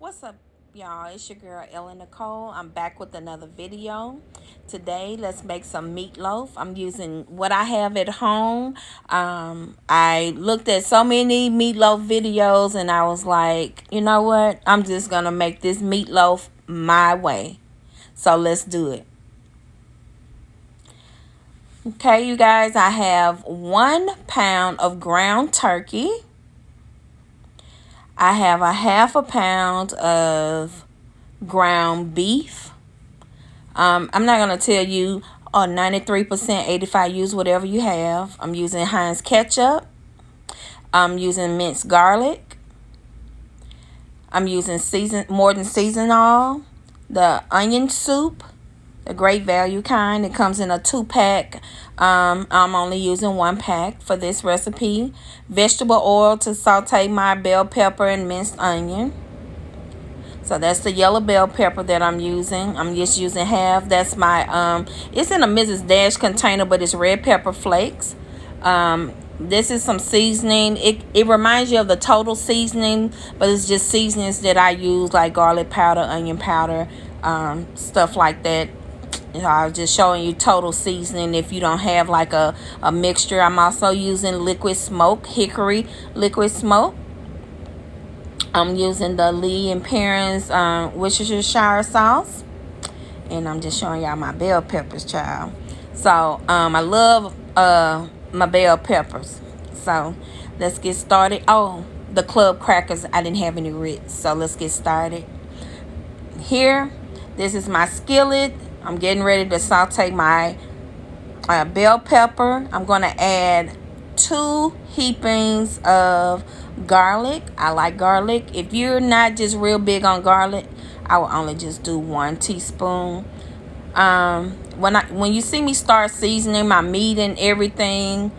What's up, y'all? It's your girl Ellen Nicole. I'm back with another video. Today let's make some meatloaf. I'm using what I have at home. I looked at so many meatloaf videos and I was like, you know what, I'm just gonna make this meatloaf my way. So let's do it. Okay, you guys, I have 1 pound of ground turkey. I have a half a pound of ground beef. I'm not going to tell you 93%, 85, use whatever you have. I'm using Heinz ketchup. I'm using minced garlic. I'm using more than seasonal. The onion soup, the great value kind. It comes in a 2-pack. I'm only using 1 pack for this recipe. Vegetable oil to saute my bell pepper and minced onion. So that's the yellow bell pepper that I'm using. I'm just using half. That's my it's in a Mrs. Dash container, but it's red pepper flakes. This is some seasoning. It reminds you of the Total seasoning, but it's just seasonings that I use, like garlic powder, onion powder, stuff like that. I was just showing you Total seasoning if you don't have like a mixture. I'm also using liquid smoke, hickory liquid smoke. I'm using the Lee and Perrins Worcestershire sauce. And I'm just showing y'all my bell peppers, child. So, I love my bell peppers. So, let's get started. Oh, the club crackers, I didn't have any grits. So, let's get started. Here, this is my skillet. I'm getting ready to saute my bell pepper. I'm going to add 2 heapings of garlic. I like garlic. If you're not just real big on garlic, I will only just do 1 teaspoon. When you see me start seasoning my meat and everything,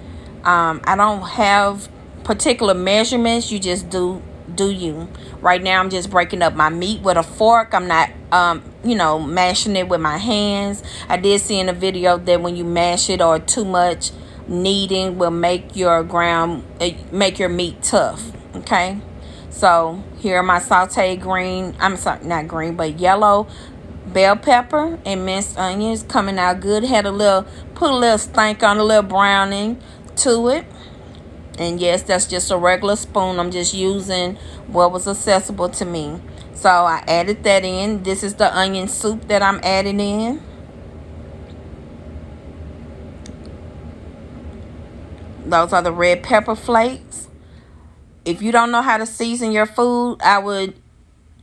I don't have particular measurements. You just do you. Right now I'm just breaking up my meat with a fork. I'm not mashing it with my hands. I did see in a video that when you mash it or too much kneading will make your meat tough. Okay, so here are my sauteed yellow bell pepper and minced onions coming out good. Put a little stank on, a little browning to it. And yes, that's just a regular spoon. I'm just using what was accessible to me. So I added that in. This is the onion soup that I'm adding in. Those are the red pepper flakes. If you don't know how to season your food, I would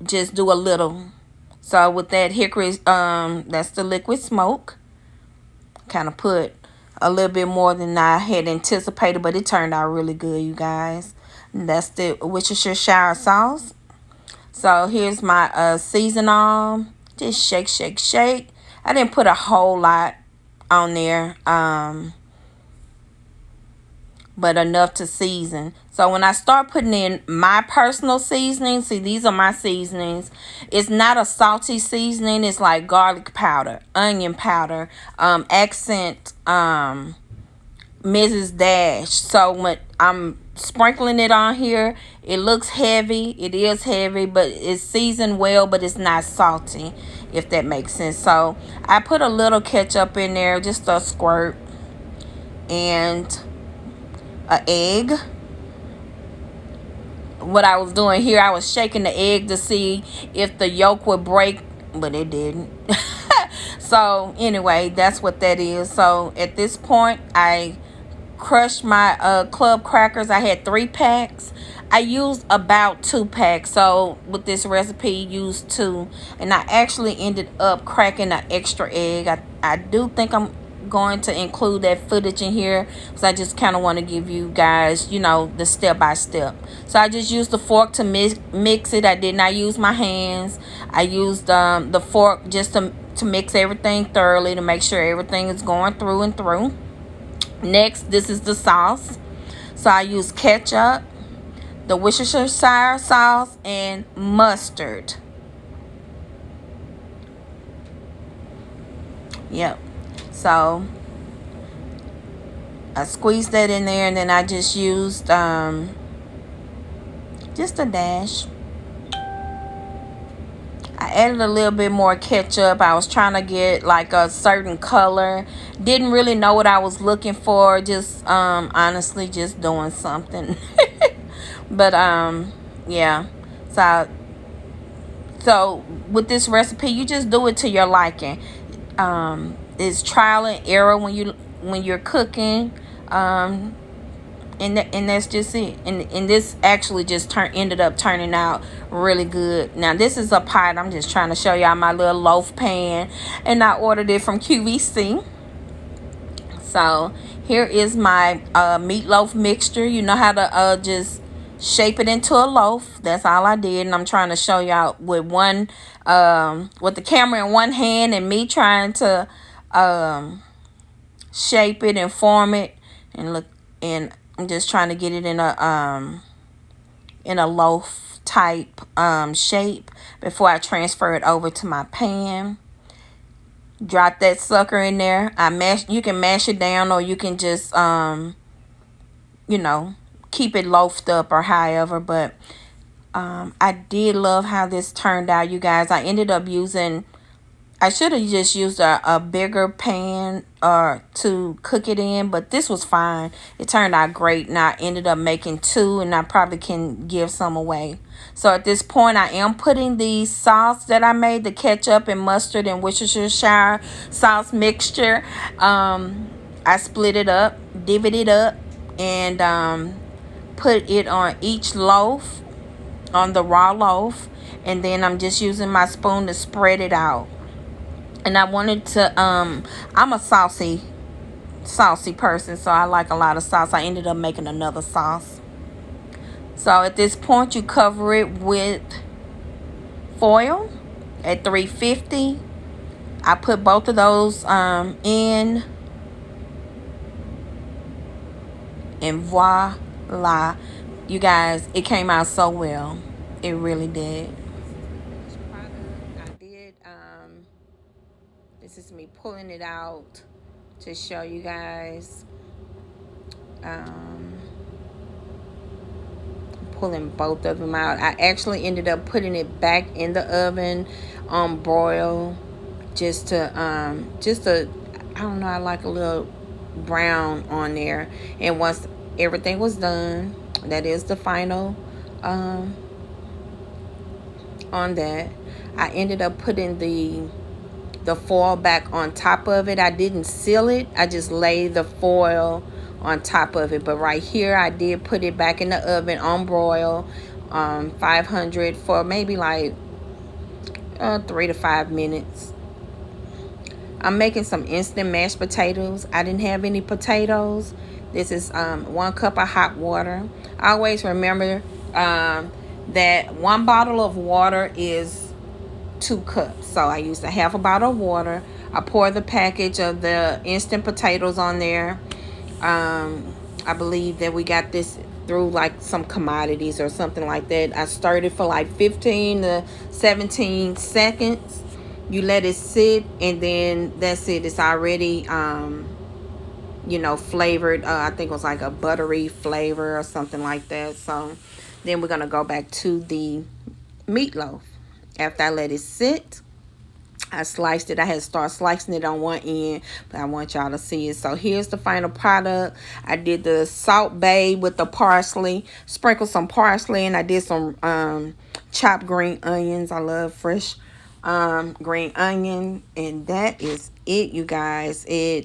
just do a little. So with that hickory, that's the liquid smoke. Kind of put a little bit more than I had anticipated, but it turned out really good, you guys. And that's the Worcestershire sauce. So here's my seasonal. Just shake, shake, shake. I didn't put a whole lot on there, but enough to season. So when I start putting in my personal seasoning, see, these are my seasonings. It's not a salty seasoning. It's like garlic powder, onion powder, accent, Mrs. Dash. So when I'm sprinkling it on here, it looks heavy. It is heavy, but it's seasoned well, but it's not salty, if that makes sense. So I put a little ketchup in there, just a squirt, and an egg. What I was doing here, I was shaking the egg to see if the yolk would break, but it didn't. So anyway, that's what that is. So at this point, I crushed my club crackers. I had 3 packs. I used about 2 packs. So with this recipe, used 2, and I actually ended up cracking an extra egg. I do think I'm going to include that footage in here, because I just kind of want to give you guys, the step by step. So I just used the fork to mix it. I did not use my hands. I used the fork just to mix everything thoroughly, to make sure everything is going through and through. Next, this is the sauce. So I use ketchup, the Worcestershire sauce, and mustard. Yep. So I squeezed that in there, and then I just used just a dash. I added a little bit more ketchup. I was trying to get like a certain color. Didn't really know what I was looking for. Just honestly just doing something. But yeah. So so with this recipe, you just do it to your liking. It's trial and error when you're cooking. Um and that's just it. And this actually just ended up turning out really good. Now this is a pot. I'm just trying to show y'all my little loaf pan, and I ordered it from QVC. So here is my meatloaf mixture. You know how to just shape it into a loaf. That's all I did, and I'm trying to show y'all with with the camera in one hand and me trying to shape it and form it, and look, and I'm just trying to get it in a loaf type shape before I transfer it over to my pan. Drop that sucker in there. You can mash it down, or you can just you know, keep it loafed up or however. But I did love how this turned out, you guys. I ended up using, I should have just used a bigger pan to cook it in, but this was fine. It turned out great, and I ended up making two, and I probably can give some away. So at this point, I am putting the sauce that I made, the ketchup and mustard and Worcestershire sauce mixture. I split it up, divvied it up, and put it on each loaf, on the raw loaf, and then I'm just using my spoon to spread it out. And I wanted to I'm a saucy person, so I like a lot of sauce. I ended up making another sauce. So at this point, you cover it with foil at 350. I put both of those in, and voila, you guys, it came out so well. It really did. I did this is me pulling it out to show you guys. Pulling both of them out. I actually ended up putting it back in the oven on broil, just to I don't know, I like a little brown on there. And once everything was done, that is the final on that, I ended up putting the foil back on top of it. I didn't seal it. I just laid the foil on top of it. But right here, I did put it back in the oven on broil, 500 for maybe like 3 to 5 minutes. I'm making some instant mashed potatoes. I didn't have any potatoes. This is 1 cup of hot water. I always remember that 1 bottle of water is 2 cups. So I used a half a bottle of water. I pour the package of the instant potatoes on there. I believe that we got this through like some commodities or something like that. I stirred it for like 15 to 17 seconds. You let it sit, and then that's it. It's already you know, flavored. I think it was like a buttery flavor or something like that. So then we're gonna go back to the meatloaf. After I let it sit, I sliced it. I had to start slicing it on one end, but I want y'all to see it. So here's the final product. I did the Salt Bae with the parsley, sprinkled some parsley, and I did some chopped green onions. I love fresh green onion, and that is it, you guys. This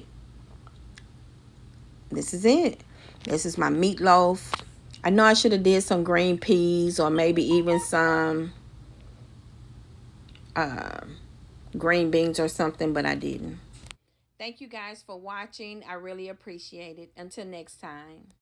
is it. This is my meatloaf. I know I should have did some green peas, or maybe even some green beans or something, but I didn't. Thank you guys for watching. I really appreciate it. Until next time.